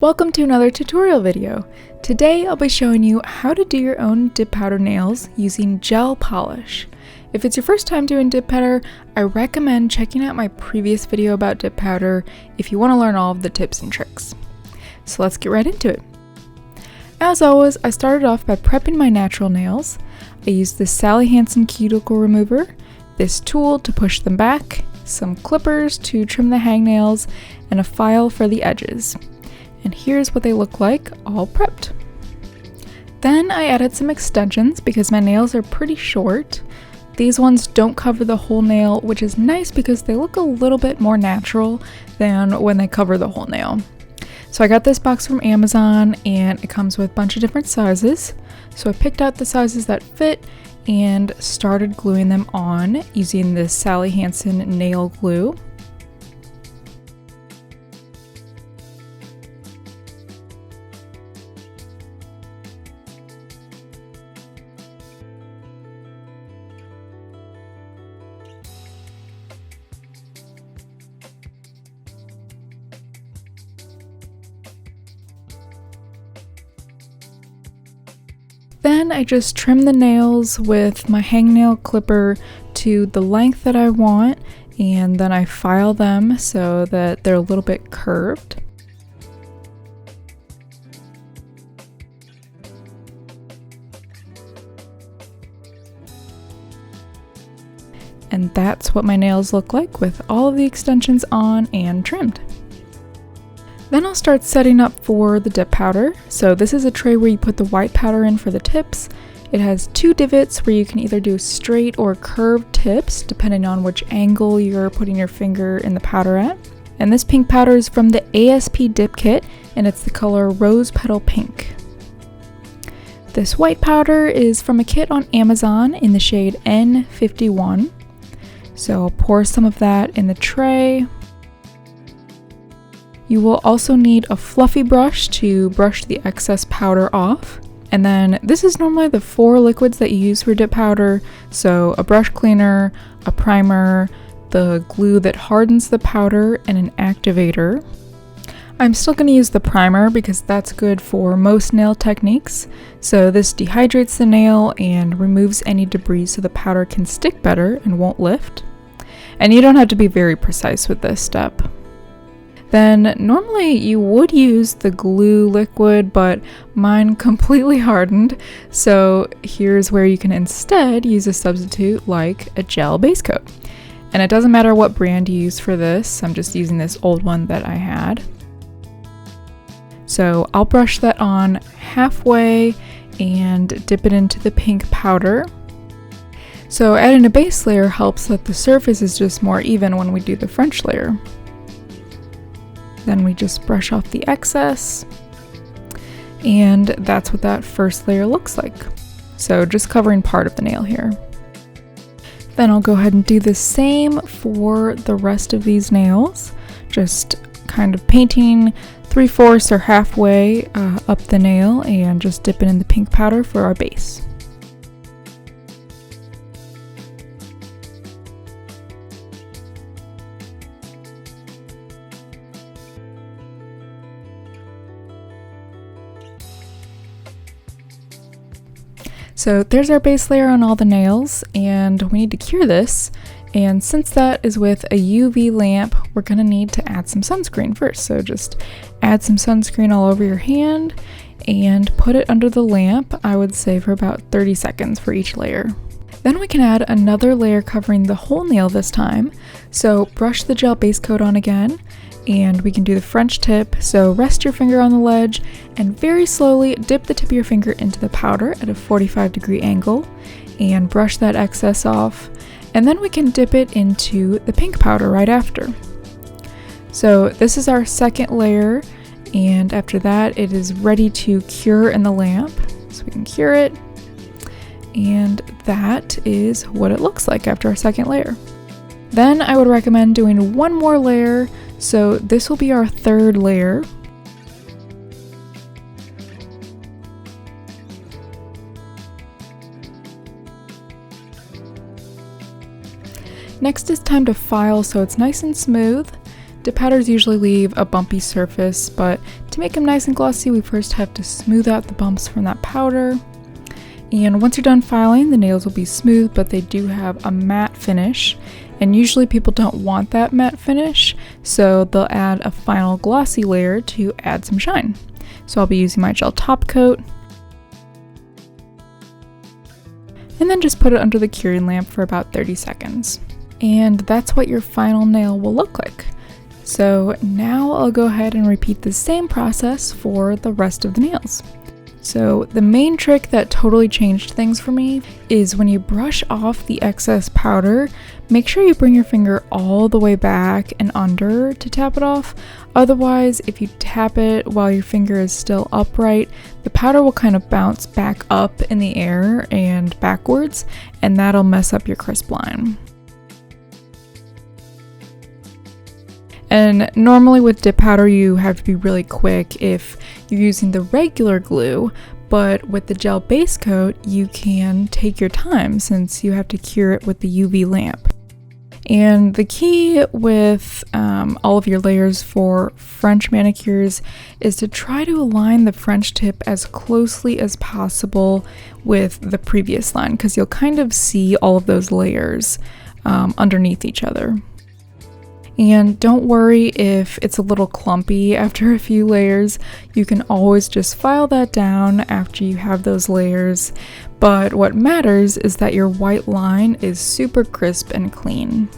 Welcome to another tutorial video. Today I'll be showing you how to do your own dip powder nails using gel polish. If it's your first time doing dip powder, I recommend checking out my previous video about dip powder if you want to learn all of the tips and tricks. So let's get right into it. As always, I started off by prepping my natural nails. I used this Sally Hansen cuticle remover, this tool to push them back, some clippers to trim the hangnails, and a file for the edges. And here's what they look like all prepped. Then I added some extensions because my nails are pretty short. These ones don't cover the whole nail, which is nice because they look a little bit more natural than when they cover the whole nail. So I got this box from Amazon and it comes with a bunch of different sizes. So I picked out the sizes that fit and started gluing them on using this Sally Hansen nail glue. Then I just trim the nails with my hangnail clipper to the length that I want, and then I file them so that they're a little bit curved. And that's what my nails look like with all of the extensions on and trimmed. Then I'll start setting up for the dip powder. So this is a tray where you put the white powder in for the tips. It has two divots where you can either do straight or curved tips, depending on which angle you're putting your finger in the powder at. And this pink powder is from the ASP Dip Kit, and it's the color Rose Petal Pink. This white powder is from a kit on Amazon in the shade N51. So I'll pour some of that in the tray. You will also need a fluffy brush to brush the excess powder off. And then this is normally the 4 liquids that you use for dip powder. So a brush cleaner, a primer, the glue that hardens the powder, and an activator. I'm still going to use the primer because that's good for most nail techniques. So this dehydrates the nail and removes any debris so the powder can stick better and won't lift. And you don't have to be very precise with this step. Then normally you would use the glue liquid, but mine completely hardened. So here's where you can instead use a substitute like a gel base coat. And it doesn't matter what brand you use for this, I'm just using this old one that I had. So I'll brush that on halfway and dip it into the pink powder. So adding a base layer helps that the surface is just more even when we do the French layer. Then we just brush off the excess, and that's what that first layer looks like. So just covering part of the nail here. Then I'll go ahead and do the same for the rest of these nails, just kind of painting 3/4 or halfway up the nail and just dipping in the pink powder for our base. So there's our base layer on all the nails, and we need to cure this. And since that is with a UV lamp, we're gonna need to add some sunscreen first. So just add some sunscreen all over your hand and put it under the lamp, I would say for about 30 seconds for each layer. Then we can add another layer covering the whole nail this time. So brush the gel base coat on again, and we can do the French tip. So rest your finger on the ledge and very slowly dip the tip of your finger into the powder at a 45-degree angle and brush that excess off. And then we can dip it into the pink powder right after. So this is our second layer, and after that it is ready to cure in the lamp. So we can cure it, and that is what it looks like after our second layer. Then I would recommend doing one more layer. So this will be our third layer. Next is time to file so it's nice and smooth. Dip powders usually leave a bumpy surface, but to make them nice and glossy, we first have to smooth out the bumps from that powder. And once you're done filing, the nails will be smooth, but they do have a matte finish. And usually people don't want that matte finish, so they'll add a final glossy layer to add some shine. So I'll be using my gel top coat. And then just put it under the curing lamp for about 30 seconds. And that's what your final nail will look like. So now I'll go ahead and repeat the same process for the rest of the nails. So the main trick that totally changed things for me is when you brush off the excess powder, make sure you bring your finger all the way back and under to tap it off. Otherwise, if you tap it while your finger is still upright, the powder will kind of bounce back up in the air and backwards, and that'll mess up your crisp line. And normally with dip powder, you have to be really quick if you're using the regular glue, but with the gel base coat, you can take your time since you have to cure it with the UV lamp. And the key with all of your layers for French manicures is to try to align the French tip as closely as possible with the previous line, because you'll kind of see all of those layers underneath each other. And don't worry if it's a little clumpy after a few layers, you can always just file that down after you have those layers. But what matters is that your white line is super crisp and clean.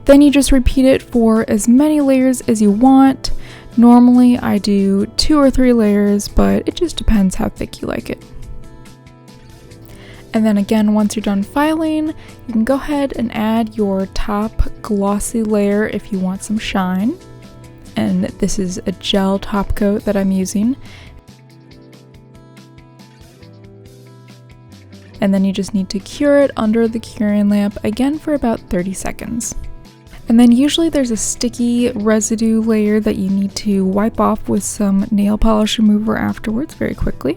Then you just repeat it for as many layers as you want. Normally I do 2 or 3 layers, but it just depends how thick you like it. And then again, once you're done filing, you can go ahead and add your top glossy layer if you want some shine. And this is a gel top coat that I'm using. And then you just need to cure it under the curing lamp again for about 30 seconds. And then usually there's a sticky residue layer that you need to wipe off with some nail polish remover afterwards very quickly.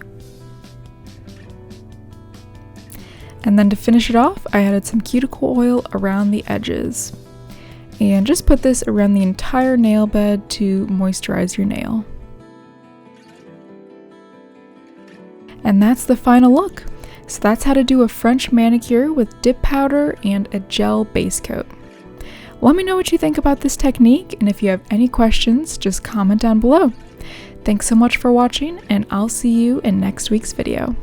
And then to finish it off, I added some cuticle oil around the edges. And just put this around the entire nail bed to moisturize your nail. And that's the final look. So that's how to do a French manicure with dip powder and a gel base coat. Let me know what you think about this technique, and if you have any questions, just comment down below. Thanks so much for watching, and I'll see you in next week's video.